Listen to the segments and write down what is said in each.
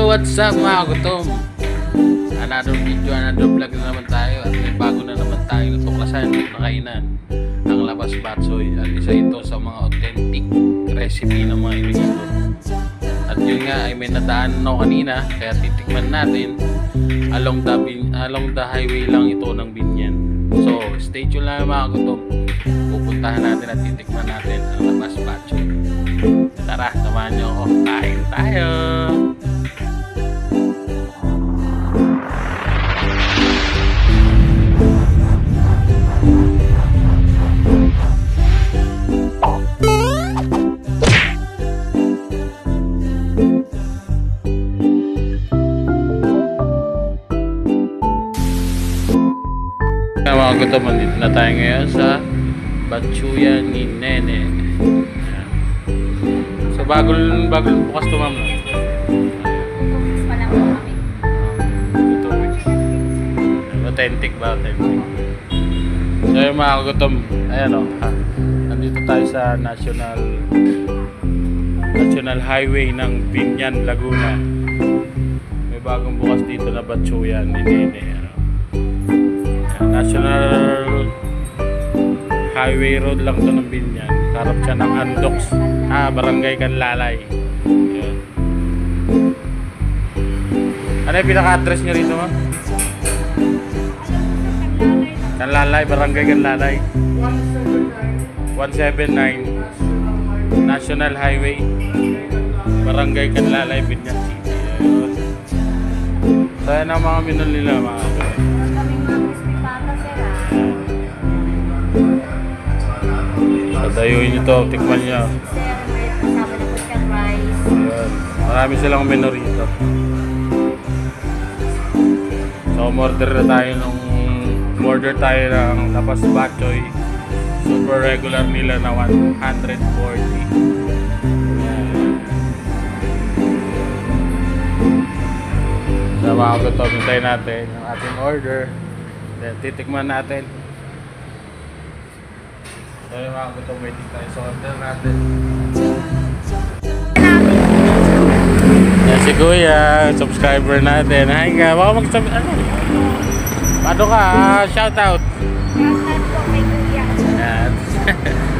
What's up mga gutom? Another video, another vlog na naman tayo. At may bago na naman tayo tuklasan na kainan, ang labas batsoy. At isa ito sa mga authentic recipe ng mga Ilocano. At yun nga ay may nadaan ako kanina, kaya titikman natin. Along the highway lang ito ng Binyan. So stay tuned lang mga gutom. Pupuntahan natin at titikman natin ang labas batsoy. Tara, samahan nyo ako. Kain tayo! Mga gutom, dito na tayo ngayon sa Batsuyan ni Nene. So bagong bukas to, ma'am, no? Wala po kami. 2 weeks. Authentic ba? Authentic. So yung mga gutom, ayan o, nandito tayo sa National Highway ng Binyan, Laguna. May bagong bukas dito na Batsuyan ni Nene. National Highway Road lang to ng Binyan. Harap siya ng Andox, Barangay Canlalay. Yun. Ano yung pinaka-address nyo rito, ma'am? Canlalay, Barangay Canlalay 179 National Highway, Barangay Canlalay, Binyan City. Yun. So yan ang mga menu nila, mga dayuin nyo to, tikman nyo. Kasama na po siyang rice. Ayan. Marami silang menu rito. So order tayo ng tapas batchoy. Super regular nila na 140. So mga gutom, hintayin natin yung ating order. Then titikman natin. So yung mga gutom, waiting tayo sa order natin. Yan si Kuya, subscriber natin. Hi ka, baka mag-subscribe. Paano ka? Shoutout. Shoutout po kay Kuya. Yan.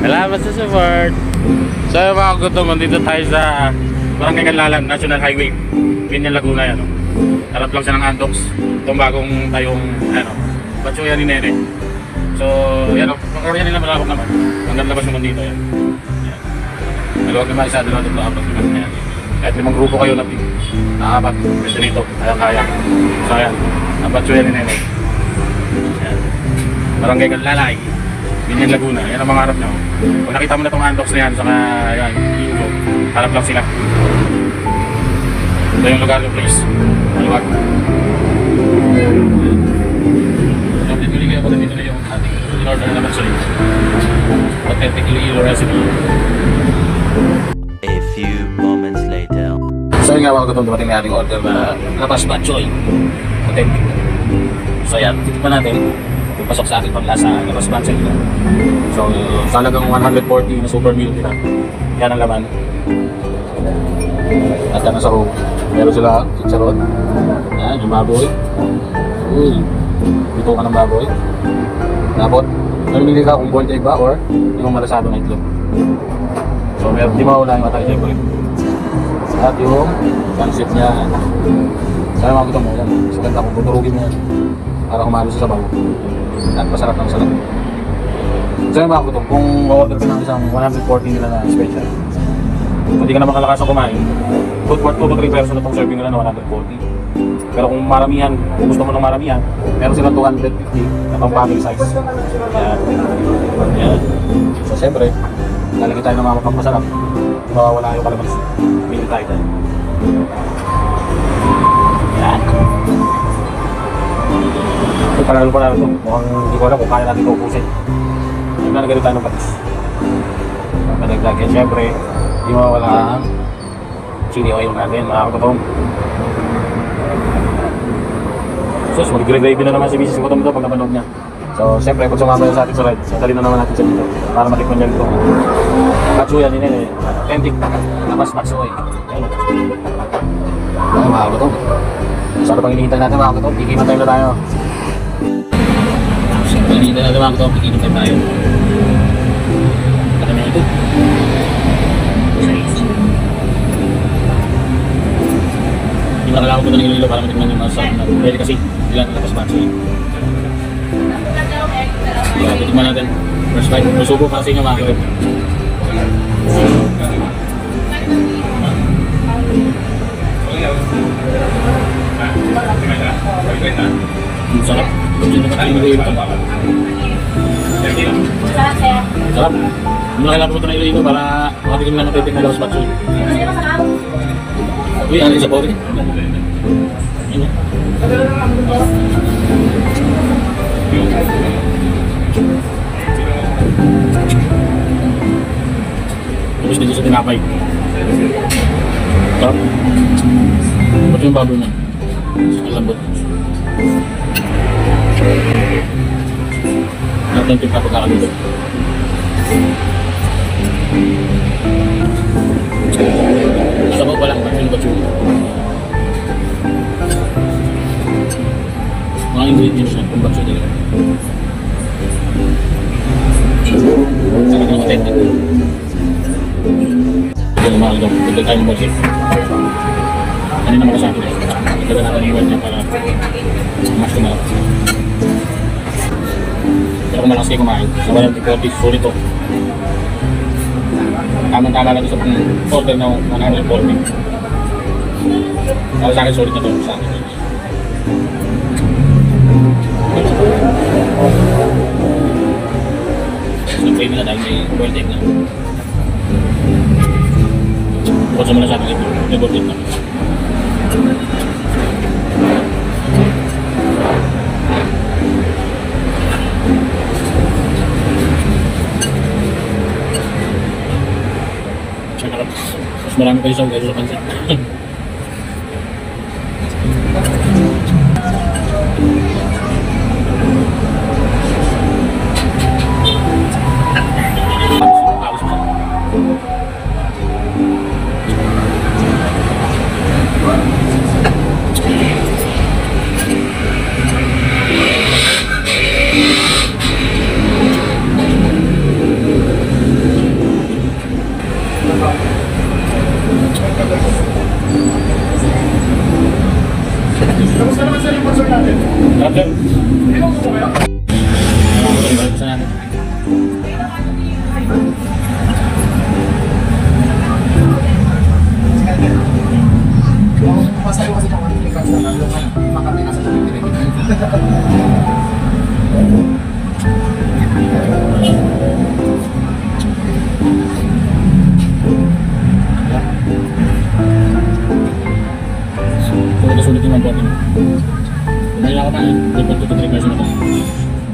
Salamat sa support. So yung mga gutom, nandito tayo sa Barangay Canlalay, National Highway, Binyan, Laguna. Yan, harap lang siya ng Andox. Itong bagong tayong Batsuyan ni Nene. So, yan o, pag-order nila malawak naman. Hanggang labas naman dito, yan. Maluwag naman isa, dalawa, tatlo, apat naman. Yan. Kahit 5 grupo kayo na apat, pwede rito, kaya. So, yan, ang Batsuyan ni Nene. Yan. Barangay Canlalay, Binyan, Laguna. Yan ang mga harap nyo. Kung nakita mo na itong Andox na yan, saka yan, Ingo, harap lang sila. Ito yung lugar, yung place. Maluwag. Dito na yung ating in-order na batsoy. Authentic Iloilo recipe. A few moments later. So yung nga mga gutom, dumating na ating order na labas batsoy. Authentic. So yan, titikman natin. Pasok sa ating panglasa, labas batsoy nila. So talagang 140 na super meal nila. Yan ang laman. At yan sa home. Meron sila chicharon. Yan, yung baboy. Dito ka ng baboy. Tapos, namimili ka kung boiled egg ba or yung malasado na itlog. So, meron di mawala yung atay siyempre. At yung pancit niya. Sana mga gutom mo yan. So, ganda kung tuturugin mo yan para humalo sa sabaw. At masarap ng sarap. So, yung mga gutom, kung order ka ng isang 140 nila na special, kung di ka na makalakas na kumain, good for 2 to 3 person na itong serving nila na 140. Pero kung maramihan, kung gusto mo ng maramihan, meron silang 250 na pang family size. Yan. Yan. So siyempre, lalagyan tayo ng mga mapagmasarap. Mawawala yung kalamansi. Pili tayo tayo. Yan. So panalo pa namin ito. Mukhang hindi ko alam kung kaya natin ito upusin. Yung nalagyan tayo ng patis. Palagyan. Siyempre, hindi mawawala ang chili oil natin, mga katotong. So, mag-gravy na naman si Mrs. Gutom ito pag napanood niya. So, siyempre, kung sumama sa ating sa ride, dali na naman natin sa dito para matikman niya ito. Batsuyan ni Nene, authentic, labas batsoy. mga kato. So ano pang hinihintay natin mga kato? Pikiman time na tayo. So ano pang hinihintay natin mga kato? Pikiman time tayo. Baka na ito. Hindi mo kailangan ko ng ililo para matignan yung masarap na delicacy. Hindi lang nalapas pa. So titigman natin. First bite. Masubo para sa inyo mga kato. Ang sarap. Hindi naman tayo nililo ito. Sarap. Hindi na kailangan po ito na ililo para makatikim lang natin na lawas batso. Uy, ano yung sabaw rin? Ano? Tapos dito sa tinapay. Sarap. Ba't yung baboy niya? Ang lambot. Authentic na pagkakaluto. Sabaw pa lang, ba't yung mga ingredients na kung bakso talaga. Saka ng authentic. Ito yung mga ito. Ito tayo ng budget. Kanina makasabi na. Ito natin yung niya para mas kumalap. Pero kung malakas kayo kumain, sa 140, sulit to. Tama-tama lang ito sa order na 140. Para sa akin, sulit na to. Sa akin. So, pwede na dahil may boiled egg na. Bukod sa malasado ito, may boiled egg na. Mas marami kayo sa kaysa sa pansit. Sulit yung magbuhat nyo. Kung may ako kain, dapat ito 3 pesos na ito.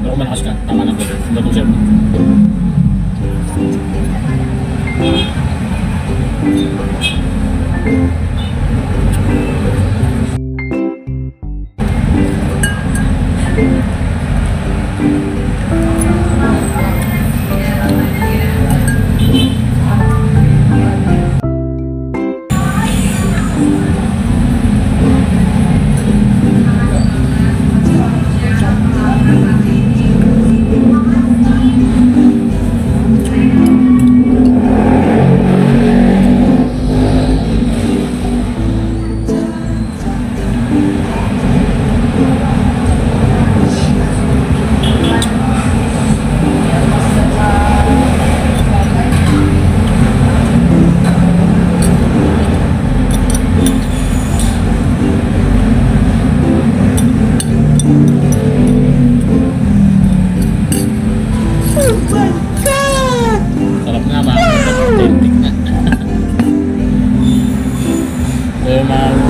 Pero kung malakas ka, tama lang ito. Hindi itong serve.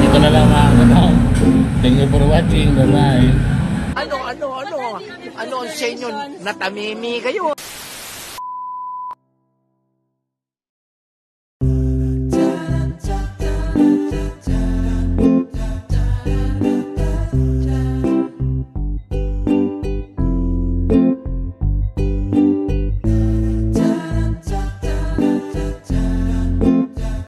Ito na lang mga katao. Thank you for watching. Bye-bye. Ano ang sa inyo? Natamimi kayo.